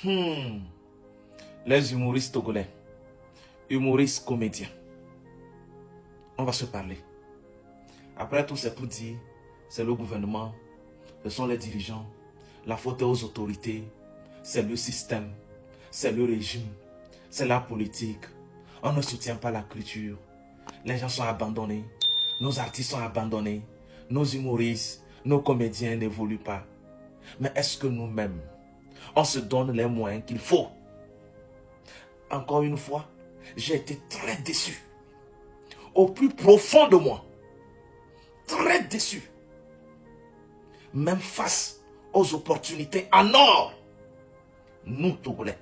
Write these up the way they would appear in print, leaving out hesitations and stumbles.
Les humoristes togolais, humoristes comédiens, on va se parler. Après tout, c'est pour dire, c'est le gouvernement, ce sont les dirigeants, la faute est aux autorités, c'est le système, c'est le régime, c'est la politique. On ne soutient pas la culture. Les gens sont abandonnés, nos artistes sont abandonnés, nos humoristes, nos comédiens n'évoluent pas. Mais est-ce que nous-mêmes, on se donne les moyens qu'il faut? Encore une fois, j'ai été très déçu. Au plus profond de moi. Très déçu. Même face aux opportunités en or. Nous, Togolais,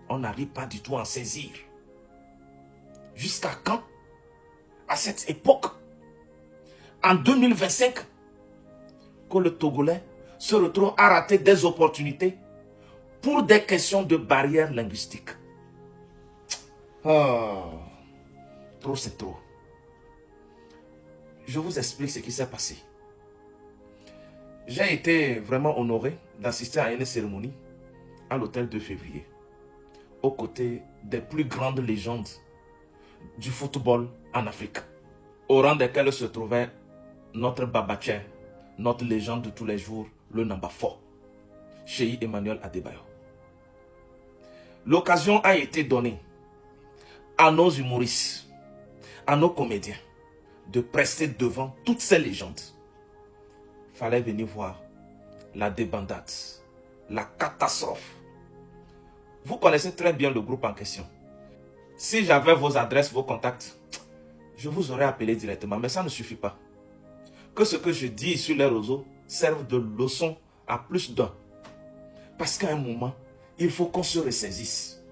on n'arrive pas du tout à en saisir. Jusqu'à quand? À cette époque, en 2025, que le Togolais se retrouve à rater des opportunités pour des questions de barrières linguistiques. Trop c'est trop. Je vous explique ce qui s'est passé. J'ai été vraiment honoré d'assister à une cérémonie à l'hôtel de février, aux côtés des plus grandes légendes du football en Afrique, au rang desquelles se trouvait notre Babatien, notre légende de tous les jours, le Nambafo, Cheikh Emmanuel Adebayo. L'occasion a été donnée à nos humoristes, à nos comédiens, de prester devant toutes ces légendes. Fallait venir voir la débandade, la catastrophe. Vous connaissez très bien le groupe en question. Si j'avais vos adresses, vos contacts, je vous aurais appelé directement, mais ça ne suffit pas. Que ce que je dis sur les réseaux serve de leçon à plus d'un. Parce qu'à un moment, il faut qu'on se ressaisisse,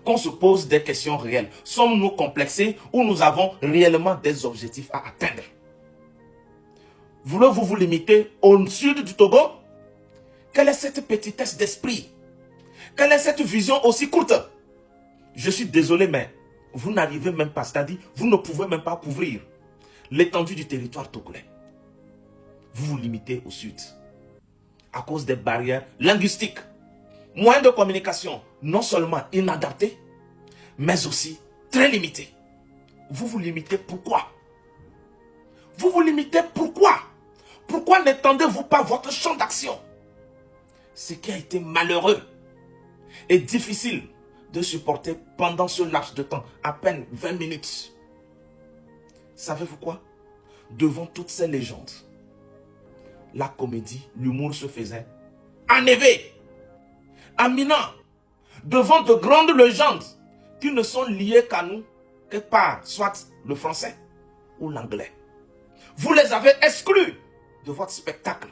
qu'on se pose des questions réelles. Sommes-nous complexés ou nous avons réellement des objectifs à atteindre? Voulez-vous vous limiter au sud du Togo? Quelle est cette petitesse d'esprit? Quelle est cette vision aussi courte? Je suis désolé, mais vous n'arrivez même pas, c'est-à-dire vous ne pouvez même pas couvrir l'étendue du territoire togolais. Vous vous limitez au sud à cause des barrières linguistiques. Moyens de communication non seulement inadaptés, mais aussi très limités. Vous vous limitez pourquoi? Vous vous limitez pourquoi? Pourquoi n'étendez-vous pas votre champ d'action? Ce qui a été malheureux et difficile de supporter pendant ce laps de temps, à peine 20 minutes. Savez-vous quoi? Devant toutes ces légendes, la comédie, l'humour se faisait enlever, aminant, devant de grandes légendes qui ne sont liées qu'à nous, que par soit le français ou l'anglais. Vous les avez exclus de votre spectacle,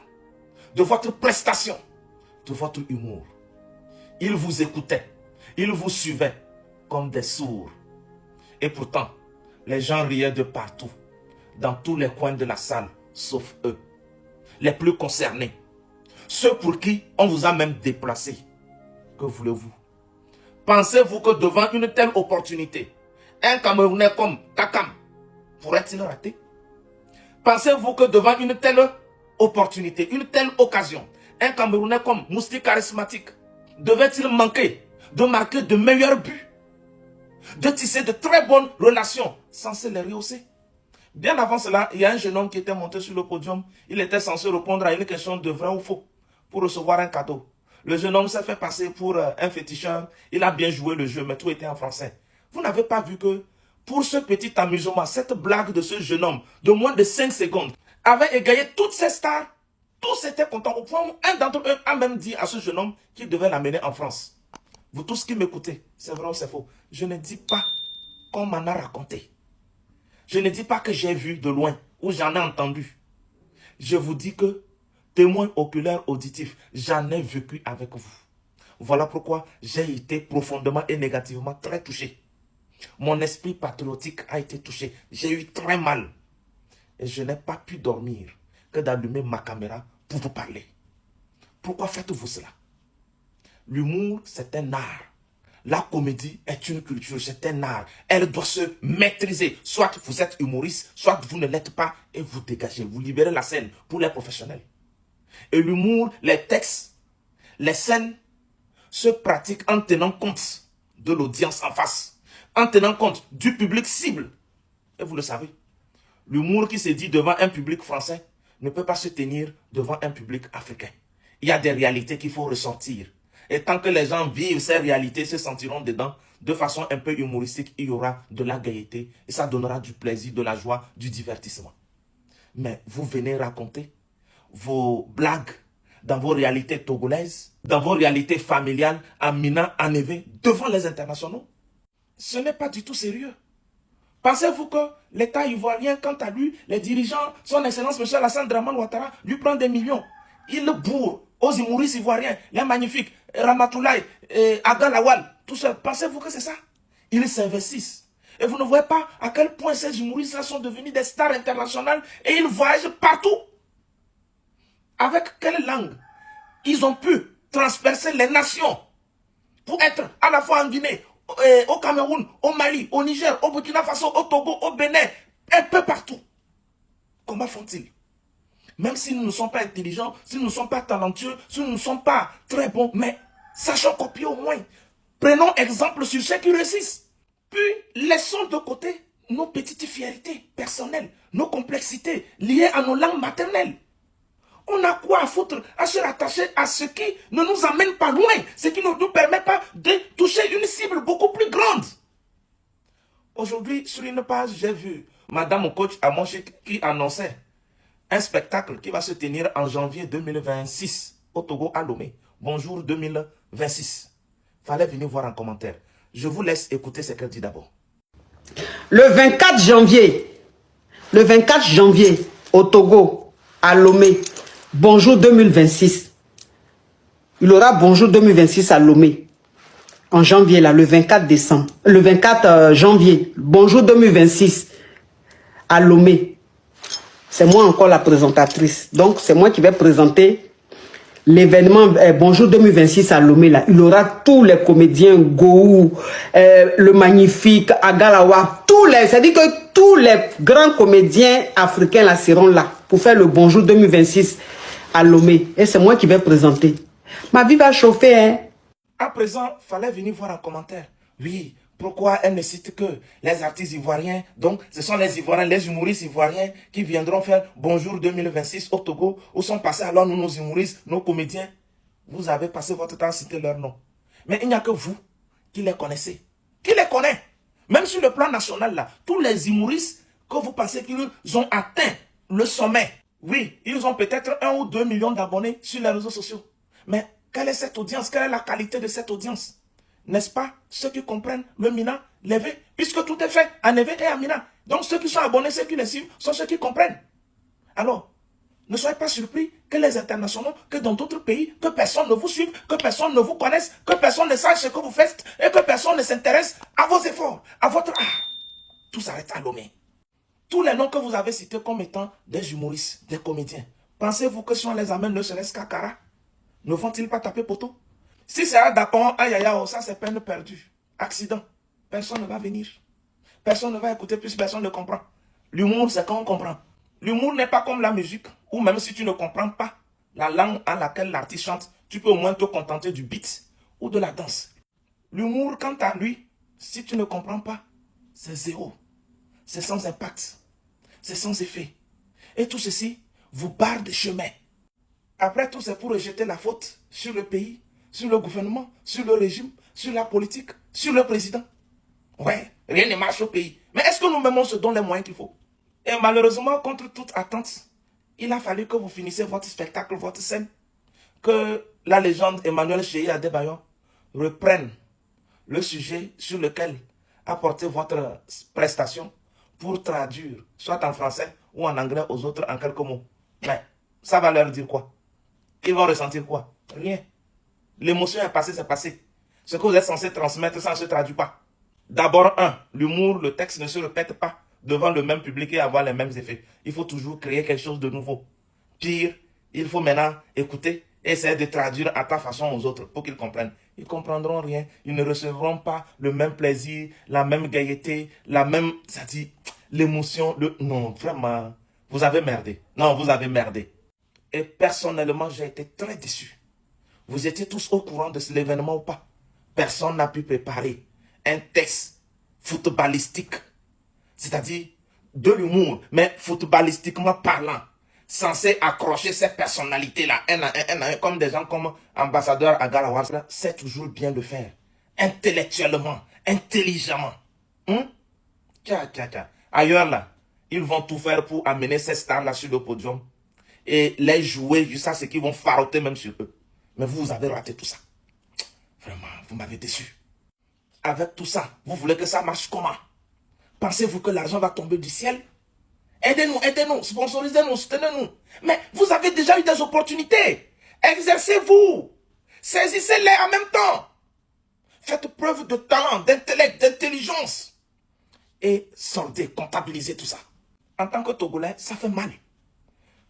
de votre prestation, de votre humour. Ils vous écoutaient, ils vous suivaient comme des sourds. Et pourtant, les gens riaient de partout, dans tous les coins de la salle, sauf eux, les plus concernés, ceux pour qui on vous a même déplacé. Que voulez-vous? Pensez-vous que devant une telle opportunité, un Camerounais comme Kakam pourrait-il rater? Pensez-vous que devant une telle opportunité, une telle occasion, un Camerounais comme Mousti Charismatique devait-il manquer de marquer de meilleurs buts, de tisser de très bonnes relations censées les rehausser? Bien avant cela, il y a un jeune homme qui était monté sur le podium. Il était censé répondre à une question de vrai ou faux pour recevoir un cadeau. Le jeune homme s'est fait passer pour un féticheur. Il a bien joué le jeu, mais tout était en français. Vous n'avez pas vu que pour ce petit amusement, cette blague de ce jeune homme de moins de 5 secondes avait égayé toutes ces stars? Tous étaient contents au point où un d'entre eux a même dit à ce jeune homme qu'il devait l'amener en France. Vous tous qui m'écoutez, c'est vrai ou c'est faux? Je ne dis pas qu'on m'en a raconté. Je ne dis pas que j'ai vu de loin ou j'en ai entendu. Je vous dis que, témoin oculaire auditif, j'en ai vécu avec vous. Voilà pourquoi j'ai été profondément et négativement très touché. Mon esprit patriotique a été touché. J'ai eu très mal. Et je n'ai pas pu dormir que d'allumer ma caméra pour vous parler. Pourquoi faites-vous cela? L'humour, c'est un art. La comédie est une culture, c'est un art. Elle doit se maîtriser. Soit vous êtes humoriste, soit vous ne l'êtes pas et vous dégagez. Vous libérez la scène pour les professionnels. Et l'humour, les textes, les scènes se pratique en tenant compte de l'audience en face, en tenant compte du public cible. Et vous le savez, l'humour qui se dit devant un public français ne peut pas se tenir devant un public africain. Il y a des réalités qu'il faut ressortir. Et tant que les gens vivent ces réalités, se sentiront dedans, de façon un peu humoristique, il y aura de la gaieté et ça donnera du plaisir, de la joie, du divertissement. Mais vous venez raconter vos blagues dans vos réalités togolaises, dans vos réalités familiales, à Mina, à Nové, devant les internationaux. Ce n'est pas du tout sérieux. Pensez-vous que l'État ivoirien, quant à lui, les dirigeants, son excellence M. Alassane Dramane Ouattara, lui prend des millions. Il le bourre aux humoristes ivoiriens, les magnifiques, Ramatoulaye, Agalawal, tout ça. Pensez-vous que c'est ça? Ils s'investissent. Et vous ne voyez pas à quel point ces humoristes-là sont devenus des stars internationales et ils voyagent partout. Avec quelle langue ils ont pu transpercer les nations pour être à la fois en Guinée, au Cameroun, au Mali, au Niger, au Burkina Faso, au Togo, au Bénin, un peu partout. Comment font-ils? Même si nous ne sommes pas intelligents, si nous ne sommes pas talentueux, si nous ne sommes pas très bons, mais sachons copier au moins. Prenons exemple sur ceux qui réussissent. Puis laissons de côté nos petites fiertés personnelles, nos complexités liées à nos langues maternelles. On a quoi à foutre à se rattacher à ce qui ne nous amène pas loin, ce qui ne nous permet pas de toucher une cible beaucoup plus grande. Aujourd'hui, sur une page, j'ai vu Madame Coach Amonché qui annonçait un spectacle qui va se tenir en janvier 2026 au Togo à Lomé. Bonjour 2026. Fallait venir voir en commentaire. Je vous laisse écouter ce qu'elle dit d'abord. Le 24 janvier, au Togo, à Lomé, bonjour 2026. Il aura bonjour 2026 à Lomé. En janvier, là, le 24 janvier, bonjour 2026 à Lomé. C'est moi encore la présentatrice. Donc, c'est moi qui vais présenter l'événement Bonjour 2026 à Lomé. Là. Il y aura tous les comédiens, Gou, le magnifique, Agalawa, c'est-à-dire que tous les grands comédiens africains là, seront là pour faire le Bonjour 2026 à Lomé. Et c'est moi qui vais présenter. Ma vie va chauffer, hein. À présent, fallait venir voir en commentaire. Oui, pourquoi elle ne cite que les artistes ivoiriens? Donc, ce sont les Ivoiriens, les humoristes ivoiriens qui viendront faire Bonjour 2026 au Togo. Où sont passés alors nous, nos humoristes, nos comédiens? Vous avez passé votre temps à citer leur nom. Mais il n'y a que vous qui les connaissez. Qui les connaît? Même sur le plan national, là, tous les humoristes que vous pensez qu'ils ont atteint le sommet. Oui, ils ont peut-être 1 ou 2 millions d'abonnés sur les réseaux sociaux. Mais quelle est cette audience? Quelle est la qualité de cette audience? N'est-ce pas ceux qui comprennent le Mina, Nové, puisque tout est fait à Nové et à Mina. Donc ceux qui sont abonnés, ceux qui les suivent, sont ceux qui comprennent. Alors, ne soyez pas surpris que les internationaux, que dans d'autres pays, que personne ne vous suive, que personne ne vous connaisse, que personne ne sache ce que vous faites et que personne ne s'intéresse à vos efforts, à votre art. Tout s'arrête à Lomé. Tous les noms que vous avez cités comme étant des humoristes, des comédiens, pensez-vous que si on les amène ne serait-ce qu'à Kara, ne vont-ils pas taper poteau? Si c'est à Dakon, aïe aïe aïe, ça c'est peine perdue. Accident. Personne ne va venir. Personne ne va écouter, plus personne ne comprend. L'humour, c'est quand on comprend. L'humour n'est pas comme la musique, où même si tu ne comprends pas la langue à laquelle l'artiste chante, tu peux au moins te contenter du beat ou de la danse. L'humour, quant à lui, si tu ne comprends pas, c'est zéro. C'est sans impact. C'est sans effet. Et tout ceci vous barre de chemin. Après tout, c'est pour rejeter la faute sur le pays, sur le gouvernement, sur le régime, sur la politique, sur le président. Ouais, rien ne marche au pays. Mais est-ce que nous-mêmes on se donne les moyens qu'il faut? Et malheureusement, contre toute attente, il a fallu que vous finissiez votre spectacle, votre scène, que la légende Emmanuel Chéhi Adebayor reprenne le sujet sur lequel apportez votre prestation pour traduire, soit en français ou en anglais aux autres en quelques mots. Mais ça va leur dire quoi? Ils vont ressentir quoi? Rien. L'émotion est passée, c'est passé. Ce que vous êtes censé transmettre, ça ne se traduit pas. D'abord, l'humour, le texte ne se répète pas devant le même public et avoir les mêmes effets. Il faut toujours créer quelque chose de nouveau. Pire, il faut maintenant écouter et essayer de traduire à ta façon aux autres pour qu'ils comprennent. Ils ne comprendront rien. Ils ne recevront pas le même plaisir, la même gaieté, la même, c'est-à-dire l'émotion. Non, vraiment, vous avez merdé. Non, vous avez merdé. Et personnellement, j'ai été très déçu. Vous étiez tous au courant de l'événement ou pas? Personne n'a pu préparer un texte footballistique, c'est-à-dire de l'humour, mais footballistiquement parlant, censé accrocher ces personnalités-là, un à un, comme des gens comme ambassadeur Agar Awad, c'est toujours bien de faire, intellectuellement, intelligemment. Ailleurs là, ils vont tout faire pour amener ces stars-là sur le podium et les jouer jusqu'à ce qu'ils vont faroter même sur eux. Mais vous avez raté tout ça. Vraiment, vous m'avez déçu. Avec tout ça, vous voulez que ça marche comment? Pensez-vous que l'argent va tomber du ciel? Aidez-nous, sponsorisez-nous, soutenez-nous. Mais vous avez déjà eu des opportunités. Exercez-vous. Saisissez-les en même temps. Faites preuve de talent, d'intellect, d'intelligence. Et sortez, comptabilisez tout ça. En tant que Togolais, ça fait mal.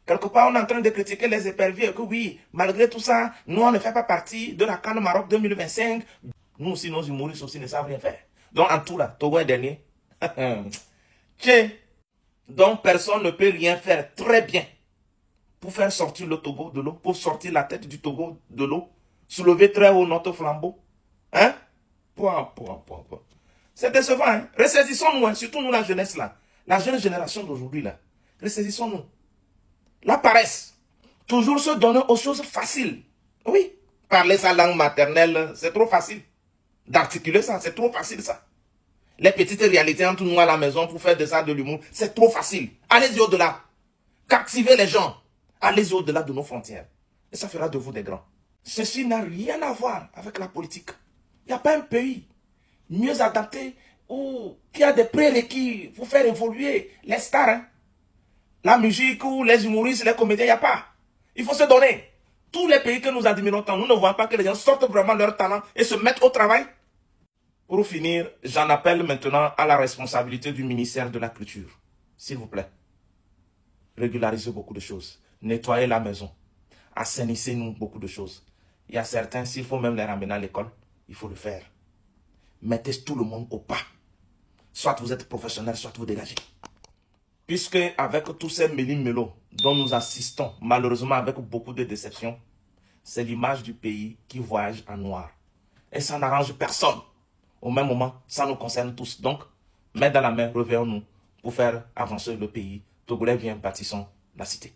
Quelque part, on est en train de critiquer les éperviers, que oui, malgré tout ça, nous, on ne fait pas partie de la CAN Maroc 2025. Nous aussi, nos humoristes aussi ne savent rien faire. Donc, en tout là, Togo est dernier. Tiens, donc personne ne peut rien faire très bien pour faire sortir le Togo de l'eau, pour sortir la tête du Togo de l'eau, soulever très haut notre flambeau. Hein? C'est décevant, hein? Ressaisissons-nous, hein? Surtout nous, la jeunesse là. La jeune génération d'aujourd'hui là. Ressaisissons-nous. La paresse. Toujours se donner aux choses faciles. Oui. Parler sa langue maternelle, c'est trop facile. D'articuler ça, c'est trop facile ça. Les petites réalités entre nous à la maison pour faire de ça de l'humour, c'est trop facile. Allez-y au-delà. Captivez les gens. Allez-y au-delà de nos frontières. Et ça fera de vous des grands. Ceci n'a rien à voir avec la politique. Il n'y a pas un pays mieux adapté ou qui a des prérequis pour faire évoluer les stars. Hein? La musique ou les humoristes, les comédiens, il n'y a pas. Il faut se donner. Tous les pays que nous admirons tant, nous ne voyons pas que les gens sortent vraiment leur talent et se mettent au travail. Pour finir, j'en appelle maintenant à la responsabilité du ministère de la Culture. S'il vous plaît, régularisez beaucoup de choses. Nettoyez la maison. Assainissez-nous beaucoup de choses. Il y a certains, s'il faut même les ramener à l'école, il faut le faire. Mettez tout le monde au pas. Soit vous êtes professionnel, soit vous dégagez. Puisque avec tous ces méli-mélos dont nous assistons, malheureusement avec beaucoup de déceptions, c'est l'image du pays qui voyage en noir. Et ça n'arrange personne. Au même moment, ça nous concerne tous. Donc, main dans la main, revenons-nous pour faire avancer le pays. Togolais, viens, bâtissons la cité.